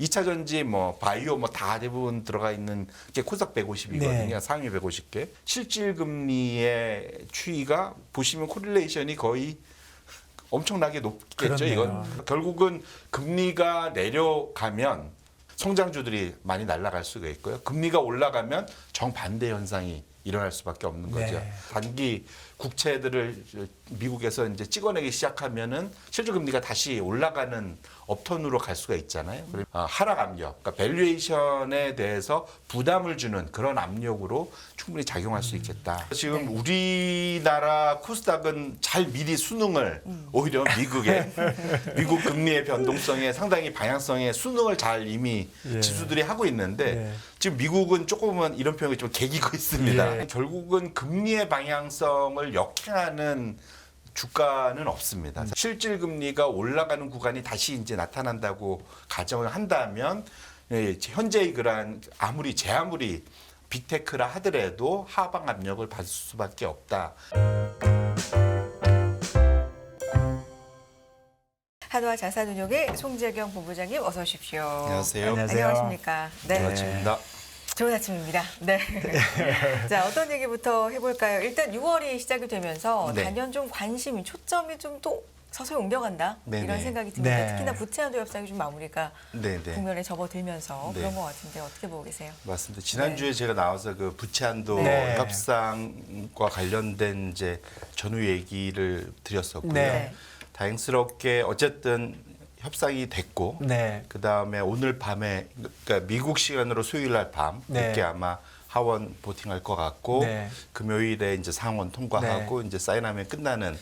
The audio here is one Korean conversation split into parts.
2차 전지 뭐 바이오 뭐 다 대부분 들어가 있는 게 코스닥 150이거든요. 네. 상위 150개. 실질 금리의 추이가 보시면 코릴레이션이 거의 엄청나게 높겠죠. 그렇네요. 이건 결국은 금리가 내려가면 성장주들이 많이 날아갈 수가 있고요. 금리가 올라가면 정반대 현상이 일어날 수밖에 없는 거죠. 네. 단기 국채들을 미국에서 이제 찍어내기 시작하면은 실질 금리가 다시 올라가는 업턴으로 갈 수가 있잖아요. 하락 압력, 그러니까 밸류에이션에 대해서 부담을 주는 그런 압력으로 충분히 작용할 수 있겠다. 지금 우리나라 코스닥은 잘 미리 수능을 오히려 미국 금리의 변동성에 상당히 방향성에 수능을 잘 이미 예. 지수들이 하고 있는데 예. 지금 미국은 조금은 이런 표현이 좀 개기고 있습니다. 예. 결국은 금리의 방향성을 역행하는 주가는 없습니다. 실질 금리가 올라가는 구간이 다시 이제 나타난다고 가정을 한다면 현재의 그러한 제 아무리 빅테크라 하더라도 하방 압력을 받을 수밖에 없다. 한화 자산운용의 송재경 본부장님 어서 오십시오. 안녕하세요. 안녕하세요. 안녕하십니까. 네. 좋은 아침입니다. 좋은 아침입니다. 네. 자, 어떤 얘기부터 해볼까요? 일단 6월이 시작이 되면서 네. 단연 관심이 초점이 좀 또 서서히 옮겨간다 네네. 이런 생각이 듭니다. 네. 특히나 부채한도 협상이 좀 마무리가 네네. 국면에 접어들면서 네. 그런 것 같은데 어떻게 보고 계세요? 맞습니다. 지난주에 제가 나와서 그 부채한도 네. 협상과 관련된 이제 전후 얘기를 드렸었고요. 네. 다행스럽게 어쨌든 협상이 됐고 네. 그다음에 오늘 밤에 그러니까 미국 시간으로 수요일 날 밤 네. 늦게 아마 하원 보팅할 것 같고 네. 금요일에 이제 상원 통과하고 이제 사인하면 끝나는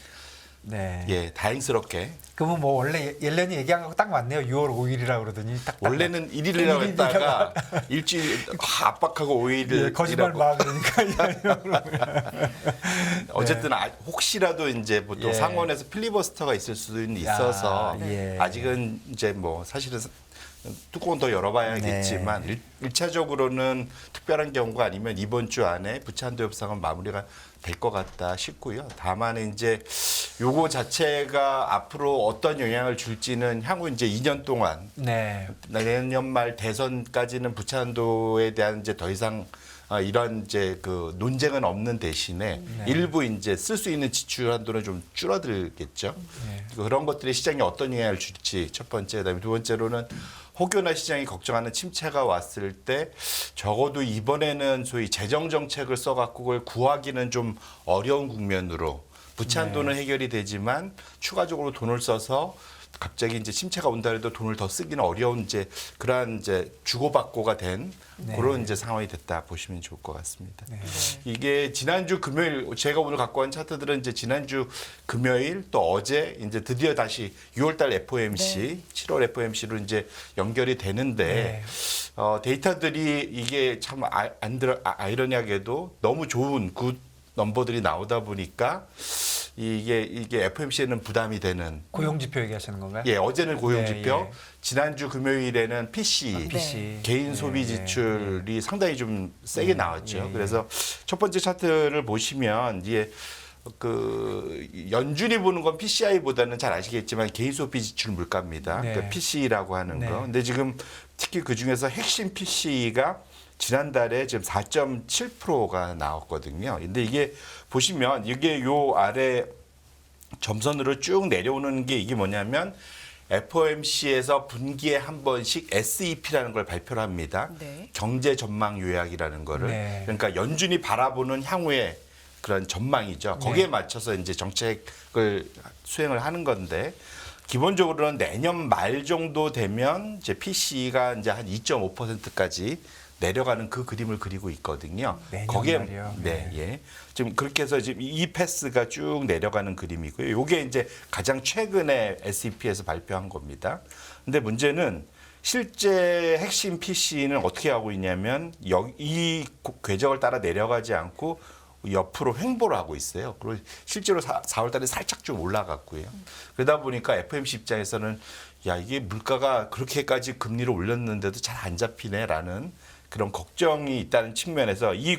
네. 예 다행스럽게 그러면 뭐 원래 옐런이 얘기한 거 딱 맞네요. 6월 5일이라고 그러더니 딱 원래는 1일이라고 했다가 일주일 압박하고 5일을 예, 거짓말 마 그러니까 어쨌든 혹시라도 이제 보통 예. 상원에서 필리버스터가 있을 수는 있어서 예. 아직은 이제 뭐 사실은 뚜껑은 더 열어봐야겠지만 네. 일차적으로는 특별한 경우가 아니면 이번 주 안에 부채한도 협상은 마무리가 될 것 같다 싶고요. 다만 이제 요거 자체가 앞으로 어떤 영향을 줄지는 향후 이제 2년 동안 네. 내년 말 대선까지는 부채한도에 대한 이제 더 이상 이런 이제 그 논쟁은 없는 대신에 일부 이제 쓸 수 있는 지출 한도는 좀 줄어들겠죠. 네. 그런 것들이 시장에 어떤 영향을 줄지 첫 번째, 그다음에 두 번째로는 혹여나 시장이 걱정하는 침체가 왔을 때 적어도 이번에는 소위 재정 정책을 써갖고 그걸 구하기는 좀 어려운 국면으로 부채 한도는 해결이 되지만 추가적으로 돈을 써서 갑자기 이제 침체가 온다 해도 돈을 더 쓰기는 어려운 이제 그러한 이제 주고받고가 된 그런 이제 상황이 됐다 보시면 좋을 것 같습니다. 네. 이게 지난주 금요일 제가 오늘 갖고 온 차트들은 이제 지난주 금요일 또 어제 이제 드디어 다시 6월달 FOMC, 7월 FOMC로 이제 연결이 되는데 데이터들이 이게 참 아이러니하게도 너무 좋은 굿 넘버들이 나오다 보니까 이게 FOMC에는 부담이 되는. 고용지표 얘기하시는 건가요? 예, 어제는 고용지표, 예. 지난주 금요일에는 PC, PC. 개인 예, 소비 예, 지출이 상당히 좀 세게 나왔죠. 예. 그래서 첫 번째 차트를 보시면 이게 그 연준이 보는 건 PCI보다는 잘 아시겠지만 개인 소비 지출 물가입니다. 네. 그러니까 PC라고 하는 네. 거. 근데 지금 특히 그 중에서 핵심 PC가 지난달에 지금 4.7%가 나왔거든요. 근데 이게 보시면 이게 요 아래 점선으로 쭉 내려오는 게 이게 뭐냐면 FOMC에서 분기에 한 번씩 SEP라는 걸 발표를 합니다. 네. 경제 전망 요약이라는 거를. 네. 그러니까 연준이 바라보는 향후의 그런 전망이죠. 거기에 맞춰서 이제 정책을 수행을 하는 건데 기본적으로는 내년 말 정도 되면 이제 PC가 이제 한 2.5%까지 내려가는 그 그림을 그리고 있거든요. 내년 거기에 말이요? 네, 네. 예. 지금 그렇게 해서 지금 이 패스가 쭉 내려가는 그림이고요. 이게 이제 가장 최근에 SEP에서 발표한 겁니다. 근데 문제는 실제 핵심 PC는 어떻게 하고 있냐면 이 궤적을 따라 내려가지 않고 옆으로 횡보를 하고 있어요. 그리고 실제로 4월 달에 살짝 좀 올라갔고요. 그러다 보니까 FOMC 입장에서는 야, 이게 물가가 그렇게까지 금리를 올렸는데도 잘 안 잡히네라는 그런 걱정이 있다는 측면에서 이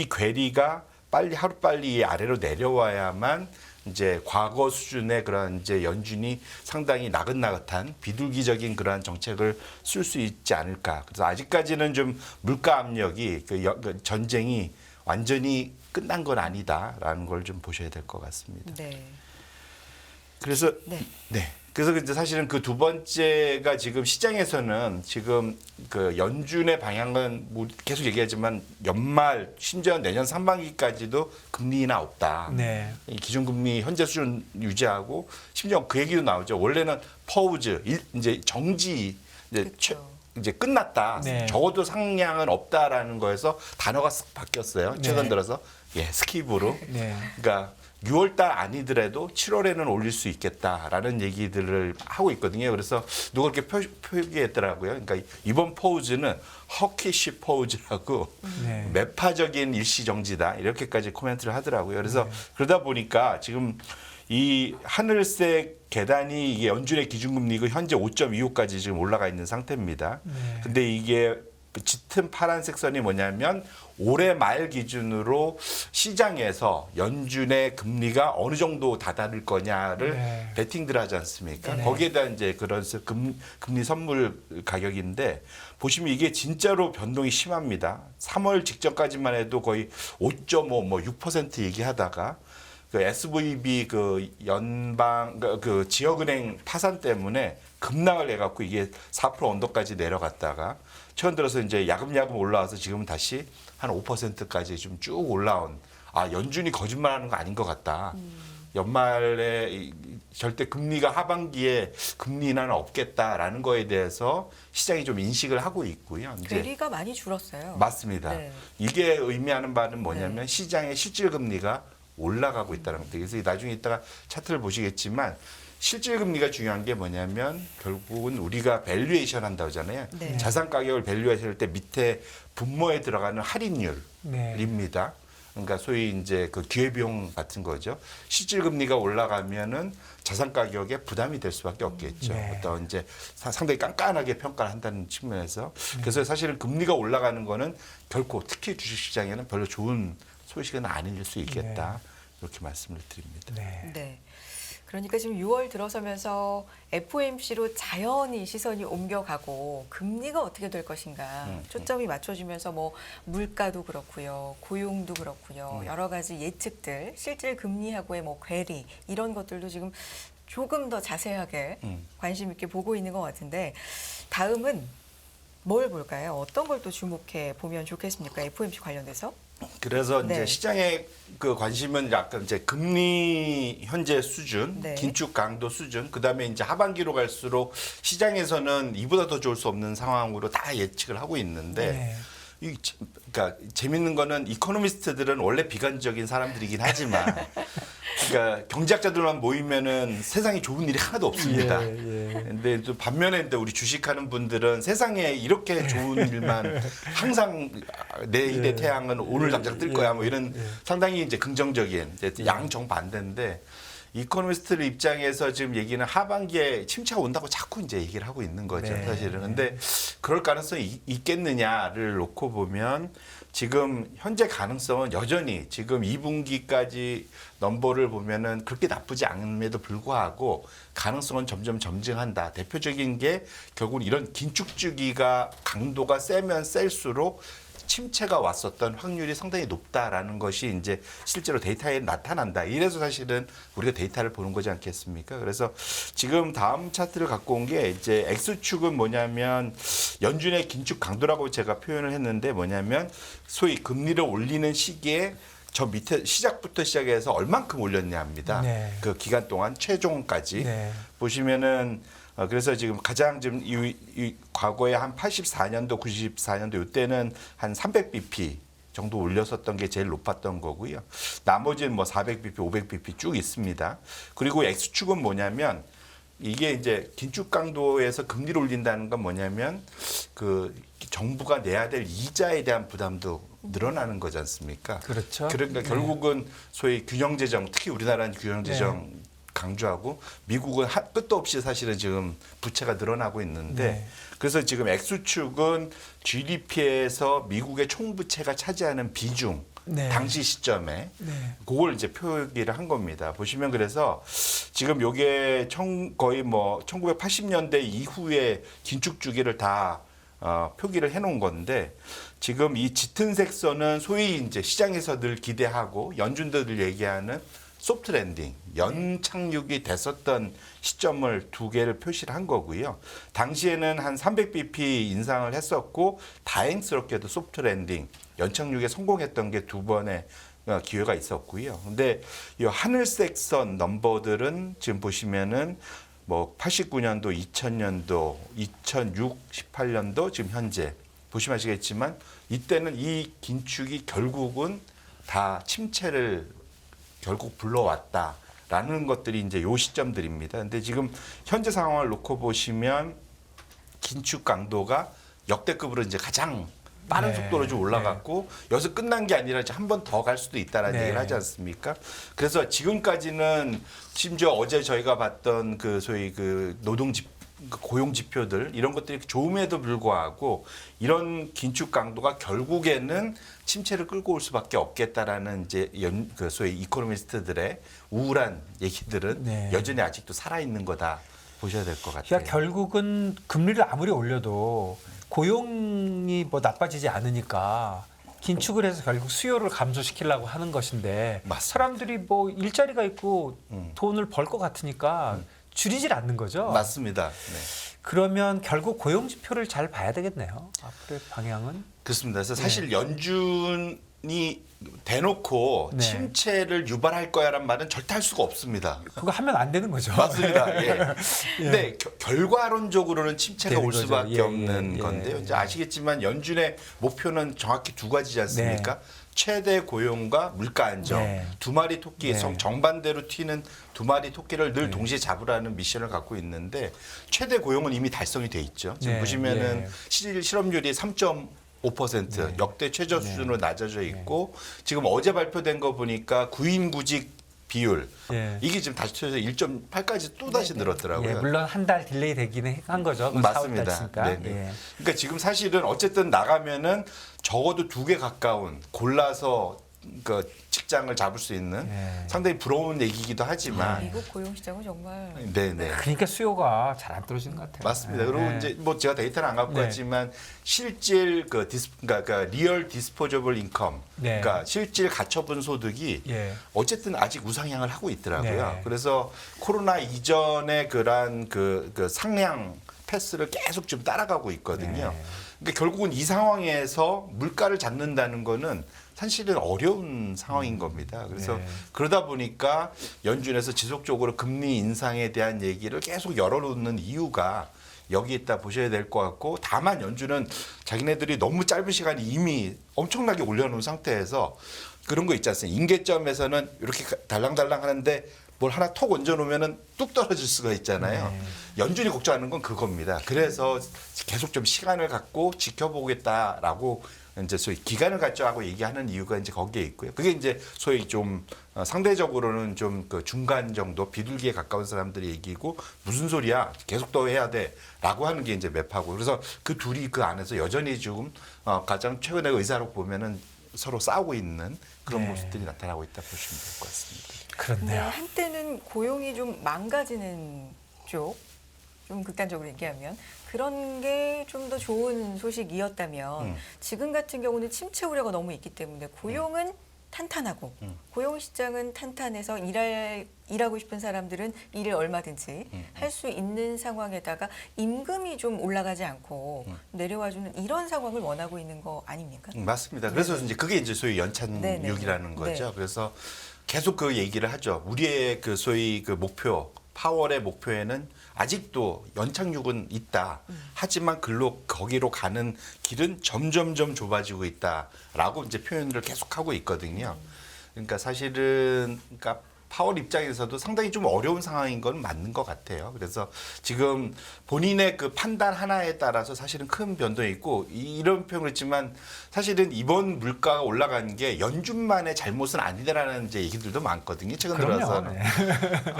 괴리가 하루빨리 아래로 내려와야만 이제 과거 수준의 그런 이제 연준이 상당히 나긋나긋한 비둘기적인 그러한 정책을 쓸 수 있지 않을까. 그래서 아직까지는 좀 물가 압력이 그 전쟁이 완전히 끝난 건 아니다라는 걸 좀 보셔야 될 것 같습니다. 네. 그래서 네. 네. 그래서 이제 사실은 그 두 번째가 지금 시장에서는 지금 그 연준의 방향은 뭐 계속 얘기하지만 연말 심지어 내년 상반기까지도 금리 인하 없다. 네. 이 기준금리 현재 수준 유지하고 심지어 그 얘기도 나오죠. 원래는 퍼우즈 이제 정지 그쵸. 이제 끝났다. 네. 적어도 상향은 없다라는 거에서 단어가 쓱 바뀌었어요. 최근 네. 들어서 스킵으로. 네. 그러니까 6월달 아니더라도 7월에는 올릴 수 있겠다라는 얘기들을 하고 있거든요. 그래서 누가 그렇게 표기했더라고요. 그러니까 이번 포우즈는 허키시 포우즈라고 네. 매파적인 일시 정지다 이렇게까지 코멘트를 하더라고요. 그래서 그러다 보니까 지금 이 하늘색 계단이 이게 연준의 기준금리가 현재 5.25까지 지금 올라가 있는 상태입니다. 네. 근데 이게 그 짙은 파란색 선이 뭐냐면 올해 말 기준으로 시장에서 연준의 금리가 어느 정도 다다를 거냐를 네. 베팅들 하지 않습니까? 네. 거기에 대한 이제 그런 금리 선물 가격인데 보시면 이게 진짜로 변동이 심합니다. 3월 직전까지만 해도 거의 5.5, 뭐 6% 얘기하다가 그 SVB 그 연방 그 지역은행 파산 때문에 급락을 해갖고 이게 4% 언더까지 내려갔다가 최근 들어서 이제 야금야금 올라와서 지금은 다시 한 5%까지 좀 쭉 올라온 연준이 거짓말하는 거 아닌 것 같다. 연말에 절대 금리가 하반기에 금리 인하는 없겠다라는 거에 대해서 시장이 좀 인식을 하고 있고요. 이제 괴리가 많이 줄었어요. 맞습니다. 네. 이게 의미하는 바는 뭐냐면 시장의 실질 금리가 올라가고 있다는 겁니다. 그래서 나중에 이따가 차트를 보시겠지만 실질 금리가 중요한 게 뭐냐면 결국은 우리가 밸류에이션 한다고 하잖아요. 네. 자산 가격을 밸류에이션 할 때 밑에 분모에 들어가는 할인율입니다. 네. 그러니까 소위 이제 그 기회비용 같은 거죠. 실질 금리가 올라가면은 자산 가격에 부담이 될 수밖에 없겠죠. 네. 어떤 이제 상당히 깐깐하게 평가를 한다는 측면에서 그래서 사실은 금리가 올라가는 거는 결코 특히 주식시장에는 별로 좋은 소식은 아닐 수 있겠다. 이렇게 말씀을 드립니다. 네. 네. 그러니까 지금 6월 들어서면서 FOMC로 자연히 시선이 옮겨가고 금리가 어떻게 될 것인가 초점이 맞춰지면서 뭐 물가도 그렇고요, 고용도 그렇고요, 여러 가지 예측들, 실질 금리하고의 뭐 괴리 이런 것들도 지금 조금 더 자세하게 관심 있게 보고 있는 것 같은데 다음은 뭘 볼까요? 어떤 걸 또 주목해 보면 좋겠습니까? FOMC 관련돼서? 그래서 네. 이제 시장의 그 관심은 약간 이제 금리 현재 수준, 네. 긴축 강도 수준, 그다음에 이제 하반기로 갈수록 시장에서는 이보다 더 좋을 수 없는 상황으로 다 예측을 하고 있는데 네. 그러니까 재밌는 거는 이코노미스트들은 원래 비관적인 사람들이긴 하지만 그러니까 경제학자들만 모이면은 세상에 좋은 일이 하나도 없습니다. 예. 근데 또 반면에 또 우리 주식하는 분들은 세상에 이렇게 좋은 일만 항상 내일의 태양은 오늘 당장 뜰 거야 뭐 이런 상당히 이제 긍정적인 이제 양정 반대인데 이코노미스트들 입장에서 지금 얘기는 하반기에 침체가 온다고 자꾸 이제 얘기를 하고 있는 거죠, 네. 사실은. 근데 그럴 가능성이 있겠느냐를 놓고 보면 지금 현재 가능성은 여전히 지금 2분기까지 넘버를 보면은 그렇게 나쁘지 않음에도 불구하고 가능성은 점점 점증한다. 대표적인 게 결국 이런 긴축 주기가 강도가 세면 셀수록 침체가 왔었던 확률이 상당히 높다라는 것이 이제 실제로 데이터에 나타난다. 이래서 사실은 우리가 데이터를 보는 거지 않겠습니까? 그래서 지금 다음 차트를 갖고 온 게 이제 X축은 뭐냐면 연준의 긴축 강도라고 제가 표현을 했는데 뭐냐면 소위 금리를 올리는 시기에 저 밑에 시작부터 시작해서 얼만큼 올렸냐입니다. 네. 그 기간 동안 최종까지 네. 보시면은 그래서 지금 가장 지금 이 과거에 한 84년도, 94년도 이때는 한 300bp 정도 올렸었던 게 제일 높았던 거고요. 나머지는 뭐 400bp, 500bp 쭉 있습니다. 그리고 X축은 뭐냐면 이게 이제 긴축 강도에서 금리를 올린다는 건 뭐냐면 그 정부가 내야 될 이자에 대한 부담도 늘어나는 거지 않습니까? 그렇죠. 그러니까 네. 결국은 소위 균형재정, 특히 우리나라는 균형재정 강조하고 미국은 끝도 없이 사실은 지금 부채가 늘어나고 있는데 네. 그래서 지금 X축은 GDP에서 미국의 총부채가 차지하는 비중 네. 당시 시점에 네. 그걸 이제 표기를 한 겁니다. 보시면 그래서 지금 요게 거의 뭐 1980년대 이후에 긴축 주기를 다 표기를 해놓은 건데 지금 이 짙은색 선은 소위 이제 시장에서 늘 기대하고 연준들 얘기하는 소프트 랜딩, 연착륙이 됐었던 시점을 두 개를 표시를 한 거고요. 당시에는 한 300bp 인상을 했었고 다행스럽게도 소프트 랜딩, 연착륙에 성공했던 게 두 번의 기회가 있었고요. 근데 이 하늘색 선 넘버들은 지금 보시면은 뭐 89년도, 2000년도, 2006, 18년도 지금 현재 보시면 아시겠지만 이때는 이 긴축이 결국은 다 침체를 결국 불러왔다라는 것들이 이제 요 시점들입니다. 근데 지금 현재 상황을 놓고 보시면 긴축 강도가 역대급으로 이제 가장 빠른 네. 속도로 좀 올라갔고 여기서 끝난 게 아니라 이제 한 번 더 갈 수도 있다라는 네. 얘기를 하지 않습니까? 그래서 지금까지는 심지어 어제 저희가 봤던 그 소위 그 고용 지표들 이런 것들이 좋음에도 불구하고 이런 긴축 강도가 결국에는 침체를 끌고 올 수밖에 없겠다라는 이제 그 소위 이코노미스트들의 우울한 얘기들은 네. 여전히 아직도 살아 있는 거다 보셔야 될 것 같아요. 그러니까 결국은 금리를 아무리 올려도 고용이 뭐 나빠지지 않으니까 긴축을 해서 결국 수요를 감소시키려고 하는 것인데 맞습니다. 사람들이 뭐 일자리가 있고 돈을 벌 것 같으니까 줄이질 않는 거죠. 맞습니다. 네. 그러면 결국 고용 지표를 잘 봐야 되겠네요. 앞으로의 방향은. 그렇습니다. 그래서 사실 연준이 대놓고 네. 침체를 유발할 거야란 말은 절대 할 수가 없습니다. 그거 하면 안 되는 거죠. 맞습니다. 예. 근데 결과론적으로는 침체가 되는 올 거죠. 수밖에 예, 없는 예, 건데요. 예. 이제 아시겠지만 연준의 목표는 정확히 두 가지지 않습니까? 네. 최대 고용과 물가 안정. 네. 두 마리 토끼, 네. 정반대로 튀는 두 마리 토끼를 늘 동시에 잡으라는 미션을 갖고 있는데 최대 고용은 이미 달성이 돼 있죠. 지금 네. 보시면은 네. 실업률이 3.5% 역대 최저 수준으로 낮아져 있고 지금 어제 발표된 거 보니까 구인 구직 비율 예. 이게 지금 다시 쳐서 1.8까지 또 다시 늘었더라고요. 예, 물론 한 달 딜레이 되기는 한 거죠. 그건 맞습니다. 4월 달이니까. 네네. 예. 그러니까 지금 사실은 어쨌든 나가면은 적어도 2개 가까운 골라서 그 직장을 잡을 수 있는 예. 상당히 부러운 얘기기도 하지만 미국 고용 시장은 정말 네네. 그러니까 수요가 잘 안 떨어지는 것 같아요. 맞습니다. 예. 그리고 이제 뭐 제가 데이터는 안 갖고 네. 왔지만 실질 그러니까 리얼 디스포저블 인컴, 네. 그러니까 실질 가처분 소득이 예. 어쨌든 아직 우상향을 하고 있더라고요. 네. 그래서 코로나 이전에 그런 그 상향 패스를 계속 좀 따라가고 있거든요. 네. 그러니까 결국은 이 상황에서 물가를 잡는다는 거는 사실은 어려운 상황인 겁니다. 그래서 네. 그러다 보니까 연준에서 지속적으로 금리 인상에 대한 얘기를 계속 열어놓는 이유가 여기 있다 보셔야 될 것 같고 다만 연준은 자기네들이 너무 짧은 시간에 이미 엄청나게 올려놓은 상태에서 그런 거 있지 않습니까? 임계점에서는 이렇게 달랑달랑 하는데 뭘 하나 톡 얹어놓으면은 뚝 떨어질 수가 있잖아요. 네. 연준이 걱정하는 건 그겁니다. 그래서 계속 좀 시간을 갖고 지켜보겠다라고 이제 소위 기간을 갖자고 얘기하는 이유가 이제 거기에 있고요. 그게 이제 소위 좀 상대적으로는 좀 그 중간 정도 비둘기에 가까운 사람들의 얘기고 무슨 소리야 계속 더 해야 돼라고 하는 게 이제 맵하고 그래서 그 둘이 그 안에서 여전히 지금 가장 최근의 의사로 보면은 서로 싸우고 있는 그런 네. 모습들이 나타나고 있다 보시면 될 것 같습니다. 근데 그렇네요. 한때는 고용이 좀 망가지는 쪽, 좀 극단적으로 얘기하면 그런 게 좀 더 좋은 소식이었다면 지금 같은 경우는 침체 우려가 너무 있기 때문에 고용은 탄탄하고 고용 시장은 탄탄해서 일하고 싶은 사람들은 일을 얼마든지 할 수 있는 상황에다가 임금이 좀 올라가지 않고 내려와주는 이런 상황을 원하고 있는 거 아닙니까? 맞습니다. 그래서 이제 그게 이제 소위 네네. 연착륙이라는 거죠. 네. 그래서 계속 그 얘기를 하죠. 우리의 그 소위 그 목표, 파월의 목표에는 아직도 연착륙은 있다. 하지만 거기로 가는 길은 점점점 좁아지고 있다라고 이제 표현을 계속하고 있거든요. 그러니까 사실은 그러니까 파월 입장에서도 상당히 좀 어려운 상황인 건 맞는 것 같아요. 그래서 지금 본인의 그 판단 하나에 따라서 사실은 큰 변동이 있고 이런 표현을 했지만 사실은 이번 물가가 올라간 게 연준만의 잘못은 아니다라는 이제 얘기들도 많거든요. 최근 들어서는. 네.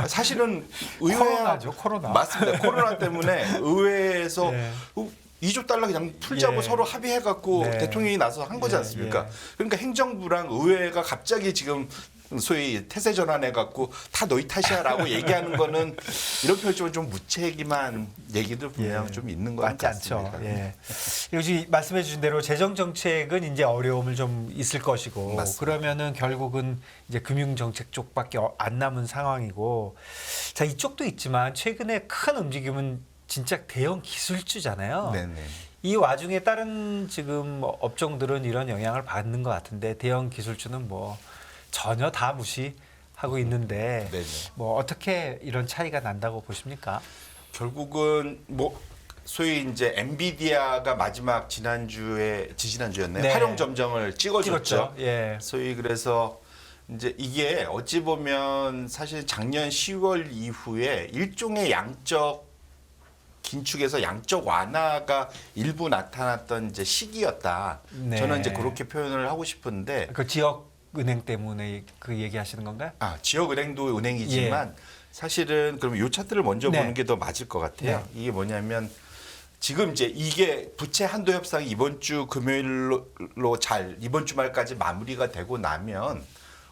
사실은 코로나죠, 코로나. 맞습니다. 코로나 때문에 의회에서 네. 2조 달러 그냥 풀자고 예. 서로 합의해갖고 네. 대통령이 나서 한 거지 예, 않습니까? 예. 그러니까 행정부랑 의회가 갑자기 지금 소위 태세 전환해갖고 다 너희 탓이야라고 얘기하는 거는 이런 표현은 좀 무책임한 얘기도 분명 예. 좀 있는 것 맞지 같습니다. 않죠. 예. 요즘 말씀해 주신 대로 재정 정책은 이제 어려움을 좀 있을 것이고 맞습니다. 그러면은 결국은 이제 금융 정책 쪽밖에 안 남은 상황이고 자 이쪽도 있지만 최근에 큰 움직임은 진짜 대형 기술주잖아요. 네네. 이 와중에 다른 지금 업종들은 이런 영향을 받는 것 같은데 대형 기술주는 뭐 전혀 다 무시하고 있는데 네네. 뭐 어떻게 이런 차이가 난다고 보십니까? 결국은 뭐 소위 이제 엔비디아가 마지막 지지난주였나요? 네. 활용 점정을 찍어줬죠. 예. 소위 그래서 이제 이게 어찌 보면 사실 작년 10월 이후에 일종의 양적 긴축에서 양적 완화가 일부 나타났던 이제 시기였다. 네. 저는 이제 그렇게 표현을 하고 싶은데 그 지역 은행 때문에 그 얘기하시는 건가요? 지역은행도 은행이지만 사실은 그럼 요 차트를 먼저 네. 보는 게 더 맞을 것 같아요. 이게 뭐냐면 지금 이제 이게 부채 한도 협상이 이번 주 금요일로 이번 주말까지 마무리가 되고 나면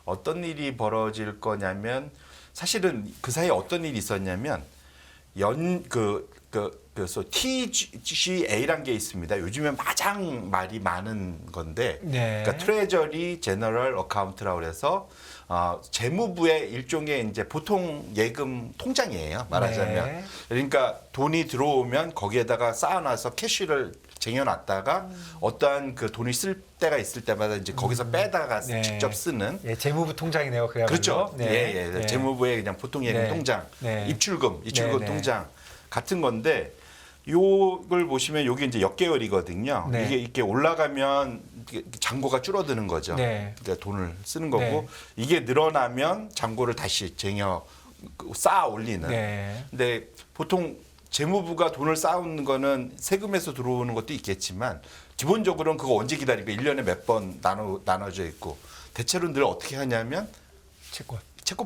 어떤 일이 벌어질 거냐면 사실은 그 사이에 어떤 일이 있었냐면 그래서 TGA란 게 있습니다. 요즘에 가장 말이 많은 건데, 네. 그러니까 트레저리 제너럴 어카운트라고 그래서 재무부의 일종의 이제 보통 예금 통장이에요. 말하자면, 네. 그러니까 돈이 들어오면 거기에다가 쌓아놔서 캐시를 쟁여놨다가 어떠한 그 돈이 쓸 때가 있을 때마다 이제 거기서 빼다가 네. 직접 쓰는. 예, 재무부 통장이네요. 그래요. 그렇죠. 예. 재무부의 그냥 보통 예금 네. 통장, 네. 입출금 네, 네. 통장 같은 건데 요걸 보시면 요게 이제 역계열이거든요. 네. 이게 이렇게 올라가면 이게 잔고가 줄어드는 거죠. 네. 그러니까 돈을 쓰는 거고 네. 이게 늘어나면 잔고를 다시 쌓아 올리는. 네. 근데 보통 재무부가 돈을 쌓는 거는 세금에서 들어오는 것도 있겠지만 기본적으로는 그거 언제 기다리고 1년에 몇 번 나눠져 있고 대체로 늘 어떻게 하냐면 채권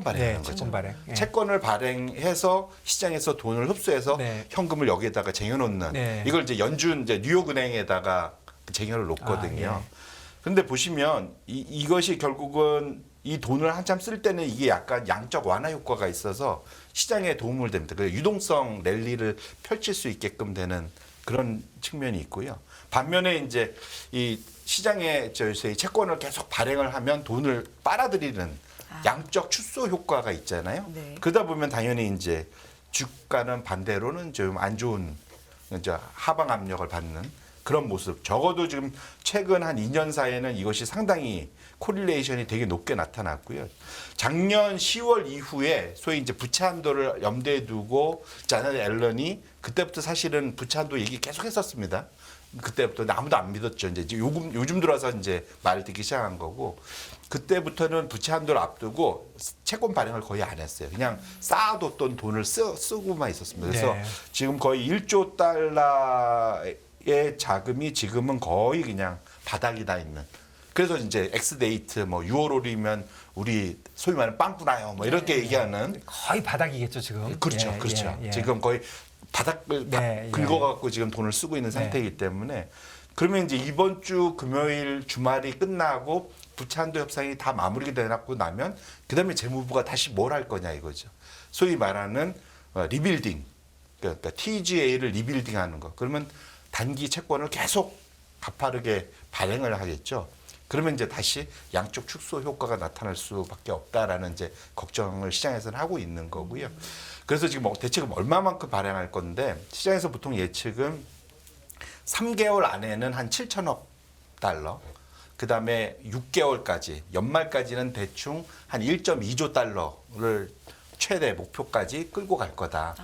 발행하는 거죠. 채권 발행. 예. 채권을 발행해서 시장에서 돈을 흡수해서 네. 현금을 여기에다가 쟁여놓는 네. 이걸 이제 이제 뉴욕은행에다가 쟁여를 놓거든요. 예. 그런데 보시면 이것이 결국은 이 돈을 한참 쓸 때는 이게 약간 양적 완화 효과가 있어서 시장에 도움을 됩니다. 그 유동성 랠리를 펼칠 수 있게끔 되는 그런 측면이 있고요. 반면에 이제 이 시장에 저희 채권을 계속 발행을 하면 돈을 빨아들이는 양적 축소 효과가 있잖아요. 네. 그러다 보면 당연히 이제 주가는 반대로는 좀 안 좋은 이제 하방 압력을 받는 그런 모습. 적어도 지금 최근 한 2년 사이에는 이것이 상당히 코릴레이션이 되게 높게 나타났고요. 작년 10월 이후에 소위 이제 부채 한도를 염두에 두고 자넷 앨런이 그때부터 사실은 부채 한도 얘기 계속 했었습니다. 그때부터 아무도 안 믿었죠. 이제 요즘 들어서 이제 말을 듣기 시작한 거고 그때부터는 부채 한도를 앞두고 채권 발행을 거의 안 했어요. 그냥 쌓아뒀던 돈을 쓰고만 있었습니다. 그래서 네. 지금 거의 1조 달러의 자금이 지금은 거의 그냥 바닥이 다 있는. 그래서 이제 엑스데이트 뭐 6월이면 우리 소위 말하는 빵꾸나요 뭐 이렇게 얘기하는 거의 바닥이겠죠 지금. 그렇죠, 예, 그렇죠. 예, 예. 지금 거의 바닥을 네, 긁어갖고 지금 돈을 쓰고 있는 상태이기 때문에 그러면 이제 이번 주 금요일 주말이 끝나고 부채 한도 협상이 다 마무리가 되고 나면 그다음에 재무부가 다시 뭘 할 거냐 이거죠. 소위 말하는 리빌딩, 그러니까 TGA를 리빌딩하는 거. 그러면 단기 채권을 계속 가파르게 발행을 하겠죠. 그러면 이제 다시 양쪽 축소 효과가 나타날 수밖에 없다라는 이제 걱정을 시장에서는 하고 있는 거고요. 그래서 지금 대책은 얼마만큼 발행할 건데 시장에서 보통 예측은 3개월 안에는 한 7천억 달러, 그 다음에 6개월까지 연말까지는 대충 한 1.2조 달러를 최대 목표까지 끌고 갈 거다.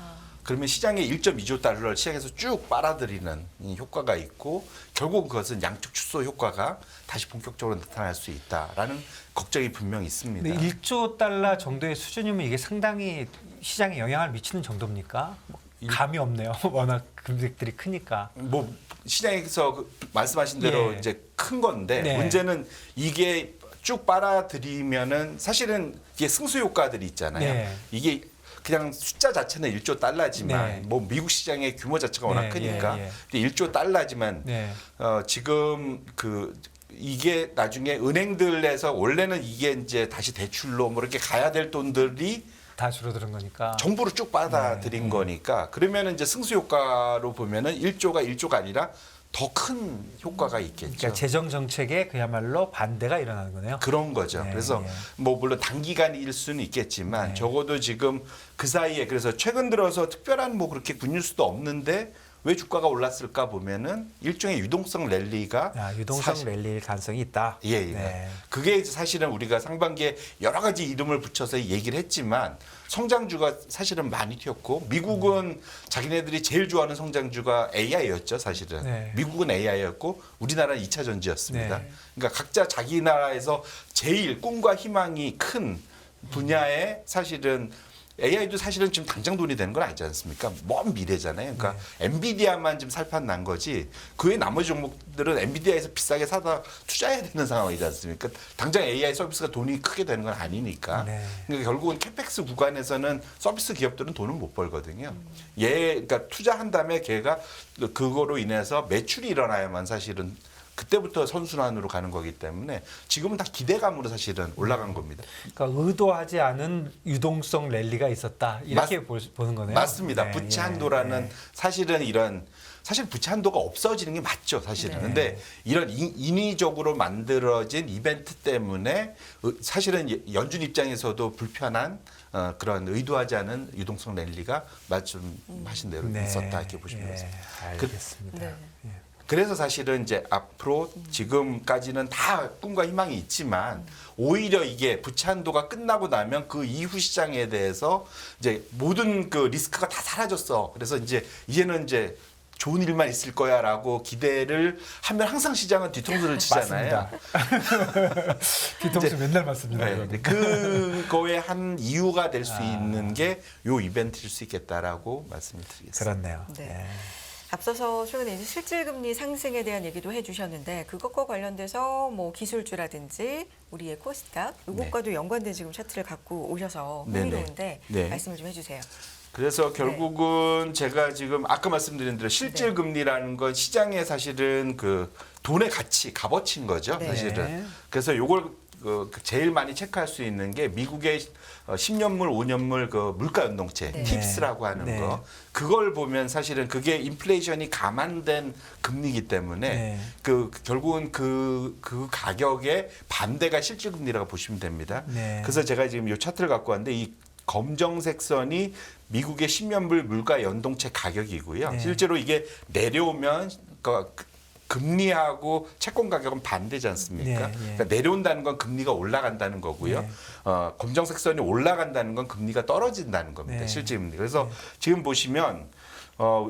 그러면 시장에 1.2조 달러를 시장에서 쭉 빨아들이는 이 효과가 있고 결국 그것은 양적 축소 효과가 다시 본격적으로 나타날 수 있다라는 걱정이 분명히 있습니다. 근데 1조 달러 정도의 수준이면 이게 상당히 시장에 영향을 미치는 정도입니까? 감이 없네요. 워낙 금액들이 크니까. 뭐 시장에서 말씀하신 대로 예. 이제 큰 건데 네. 문제는 이게 쭉 빨아들이면은 사실은 이게 승수 효과들이 있잖아요. 네. 이게 그냥 숫자 자체는 1조 달러지만 네. 뭐 미국 시장의 규모 자체가 워낙 네, 크니까 예, 예. 근데 1조 달러지만 네. 지금 이게 나중에 은행들에서 원래는 이게 이제 다시 대출로 뭐 이렇게 가야 될 돈들이 다 줄어드는 거니까. 정부로 쭉 받아들인 네. 거니까 그러면은 이제 승수 효과로 보면은 1조가 아니라 더 큰 효과가 있겠죠. 그러니까 재정 정책에 그야말로 반대가 일어나는 거네요. 그런 거죠. 네, 그래서 네. 뭐 물론 단기간일 수는 있겠지만 네. 적어도 지금 그 사이에 그래서 최근 들어서 특별한 뭐 그렇게 굿뉴스도 없는데 왜 주가가 올랐을까 보면은 일종의 유동성 랠리가 유동성 사실- 랠리일 가능성이 있다. 예, 예. 네. 그게 이제 사실은 우리가 상반기에 여러 가지 이름을 붙여서 얘기를 했지만 성장주가 사실은 많이 튀었고 미국은 자기네들이 제일 좋아하는 성장주가 AI였죠, 사실은. 네. 미국은 AI였고 우리나라는 2차 전지였습니다. 네. 그러니까 각자 자기 나라에서 제일 꿈과 희망이 큰 분야에 사실은 AI도 사실은 지금 당장 돈이 되는 건 아니지 않습니까? 먼 미래잖아요. 그러니까 엔비디아만 지금 살판 난 거지. 그 외 나머지 종목들은 엔비디아에서 비싸게 사다 투자해야 되는 상황이지 않습니까? 당장 AI 서비스가 돈이 크게 되는 건 아니니까. 네. 그러니까 결국은 캐펙스 구간에서는 서비스 기업들은 돈을 못 벌거든요. 그러니까 투자한 다음에 걔가 그거로 인해서 매출이 일어나야만 사실은 그때부터 선순환으로 가는 거기 때문에 지금은 다 기대감으로 사실은 올라간 겁니다. 그러니까 의도하지 않은 유동성 랠리가 있었다. 이렇게 보는 거네요. 맞습니다. 네, 부채 예, 한도라는 예. 사실은 사실 부채 한도가 없어지는 게 맞죠, 사실은. 네. 근데 이런 인위적으로 만들어진 이벤트 때문에 사실은 연준 입장에서도 불편한 그런 의도하지 않은 유동성 랠리가 말씀하신 대로 네, 있었다 이렇게 보시면 예, 되겠습니다. 알겠습니다. 네. 예. 그래서 사실은 이제 앞으로 지금까지는 다 꿈과 희망이 있지만 오히려 이게 부채 한도가 끝나고 나면 그 이후 시장에 대해서 이제 모든 그 리스크가 다 사라졌어. 그래서 이제는 이제 좋은 일만 있을 거야라고 기대를 하면 항상 시장은 뒤통수를 치잖아요. 맞습니다. 뒤통수 맨날 맞습니다. 네, 이거는. 그거의 한 이유가 될 수 있는 게 요 이벤트일 수 있겠다라고 말씀을 드리겠습니다. 그렇네요. 네. 예. 앞서서 최근에 이제 실질금리 상승에 대한 얘기도 해주셨는데 그것과 관련돼서 뭐 기술주라든지 우리의 코스닥 이것과도 연관된 지금 차트를 갖고 오셔서 네네. 흥미로운데 네. 말씀을 좀 해주세요. 그래서 결국은 제가 지금 아까 말씀드린 대로 실질 금리라는 건 시장에 사실은 그 돈의 가치, 값어치인 거죠. 네. 사실은. 그래서 요걸 제일 많이 체크할 수 있는 게 미국의 10년물, 5년물 그 물가 연동체, 네. 팁스라고 하는 네. 거. 그걸 보면 사실은 그게 인플레이션이 감안된 금리이기 때문에 네. 결국은 그 가격의 반대가 실질 금리라고 보시면 됩니다. 네. 그래서 제가 지금 이 차트를 갖고 왔는데 이 검정색 선이 미국의 10년물 물가 연동체 가격이고요. 네. 실제로 이게 내려오면 금리하고 채권 가격은 반대지 않습니까? 네, 네. 그러니까 내려온다는 건 금리가 올라간다는 거고요. 네. 검정색 선이 올라간다는 건 금리가 떨어진다는 겁니다. 네. 실제 금리. 그래서 지금 보시면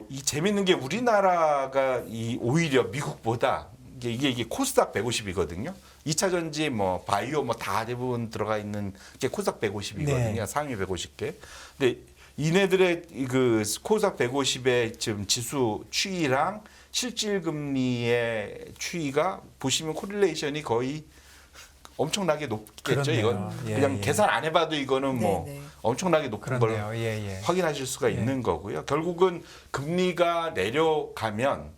이 재밌는 게 우리나라가 오히려 미국보다 이게 코스닥 150이거든요. 2차 전지 뭐 바이오 뭐 다 대부분 들어가 있는 게 코스닥 150이거든요. 네. 상위 150개. 근데 이네들의 그 코스닥 150의 지금 지수 추이랑 실질 금리의 추이가 보시면 코릴레이션이 거의 엄청나게 높겠죠. 그렇네요. 이건 예, 그냥 예. 계산 안 해봐도 이거는 뭐 네, 네. 엄청나게 높은 걸 그렇네요. 예, 예. 확인하실 수가 있는 거고요. 결국은 금리가 내려가면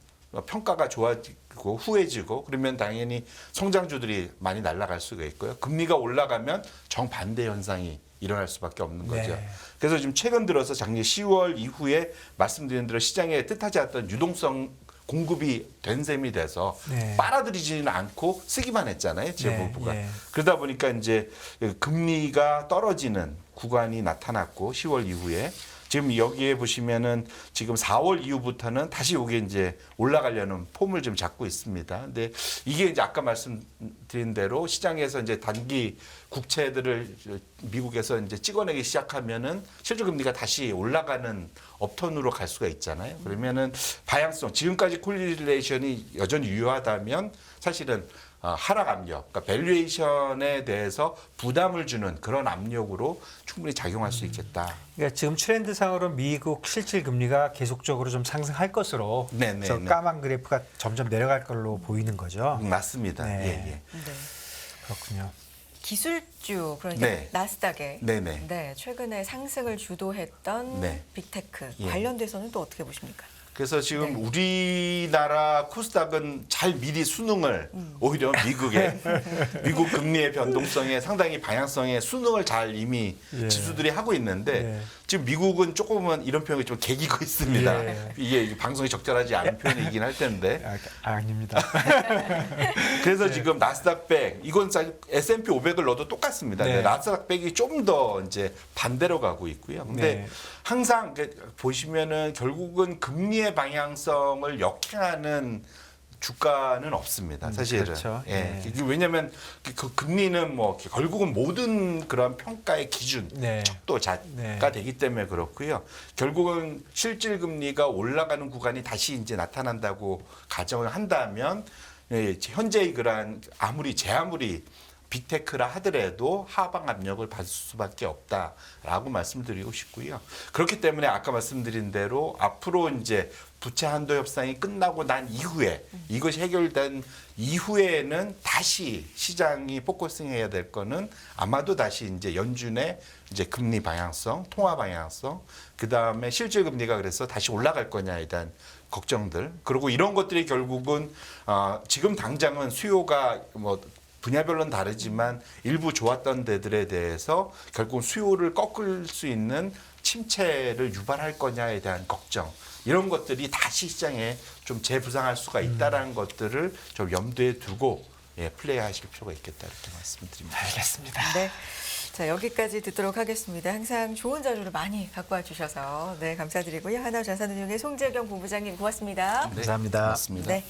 평가가 좋아지고 후해지고 그러면 당연히 성장주들이 많이 날아갈 수가 있고요. 금리가 올라가면 정반대 현상이 일어날 수밖에 없는 거죠. 네. 그래서 지금 최근 들어서 작년 10월 이후에 말씀드린 대로 시장에 뜻하지 않았던 유동성 공급이 된 셈이 돼서 네. 빨아들이지는 않고 쓰기만 했잖아요. 재무부가. 네. 그러다 보니까 이제 금리가 떨어지는 구간이 나타났고 10월 이후에 지금 여기에 보시면은 지금 4월 이후부터는 다시 이게 이제 올라가려는 폼을 좀 잡고 있습니다. 근데 이게 이제 아까 말씀드린 대로 시장에서 이제 단기 국채들을 미국에서 이제 찍어내기 시작하면은 실질 금리가 다시 올라가는 업턴으로 갈 수가 있잖아요. 그러면은 방향성 지금까지 콜릴레이션이 여전히 유효하다면 사실은 하락 압력, 그러니까 밸류에이션에 대해서 부담을 주는 그런 압력으로 충분히 작용할 수 있겠다. 그러니까 지금 트렌드상으로 미국 실질 금리가 계속적으로 좀 상승할 것으로 네네. 저 까만 그래프가 점점 내려갈 걸로 보이는 거죠. 맞습니다. 네. 예, 예. 네. 그렇군요. 기술주 그러니까 네. 나스닥에 네네. 네, 최근에 상승을 주도했던 네. 빅테크 예. 관련돼서는 또 어떻게 보십니까? 그래서 지금 네. 우리나라 코스닥은 잘 미리 수능을 오히려 미국 금리의 변동성에 상당히 방향성에 수능을 잘 이미 예. 지수들이 하고 있는데 예. 지금 미국은 조금은 이런 표현이 좀 개기고 있습니다. 예. 이게 방송이 적절하지 않은 표현이긴 할 텐데 아닙니다. 그래서 네. 지금 나스닥 100 이건 S&P 500을 넣어도 똑같습니다. 네. 근데 나스닥 100이 좀 더 이제 반대로 가고 있고요. 근데 네. 항상 보시면은 결국은 금리의 방향성을 역행하는 주가는 없습니다. 사실은. 그렇죠. 예. 네. 이게 왜냐하면 그 금리는 뭐 결국은 모든 그런 평가의 기준 네. 척도가 네. 되기 때문에 그렇고요. 결국은 실질 금리가 올라가는 구간이 다시 이제 나타난다고 가정을 한다면 예, 현재의 그러한 제 아무리 빅테크라 하더라도 하방 압력을 받을 수밖에 없다라고 말씀드리고 싶고요. 그렇기 때문에 아까 말씀드린 대로 앞으로 이제 부채 한도 협상이 끝나고 난 이후에 이것이 해결된 이후에는 다시 시장이 포커싱해야 될 거는 아마도 다시 이제 연준의 이제 금리 방향성, 통화 방향성, 그 다음에 실질 금리가 그래서 다시 올라갈 거냐에 대한 걱정들. 그리고 이런 것들이 결국은 지금 당장은 수요가 뭐 분야별로는 다르지만 일부 좋았던 데들에 대해서 결국 수요를 꺾을 수 있는 침체를 유발할 거냐에 대한 걱정 이런 것들이 다시 시장에 좀 재부상할 수가 있다라는 것들을 좀 염두에 두고 플레이하실 필요가 있겠다 이렇게 말씀드립니다. 알겠습니다. 네. 자, 여기까지 듣도록 하겠습니다. 항상 좋은 자료를 많이 갖고 와 주셔서 네, 감사드리고요. 하나자산운용의 송재경 본부장님 고맙습니다. 네, 감사합니다. 고맙습니다. 네.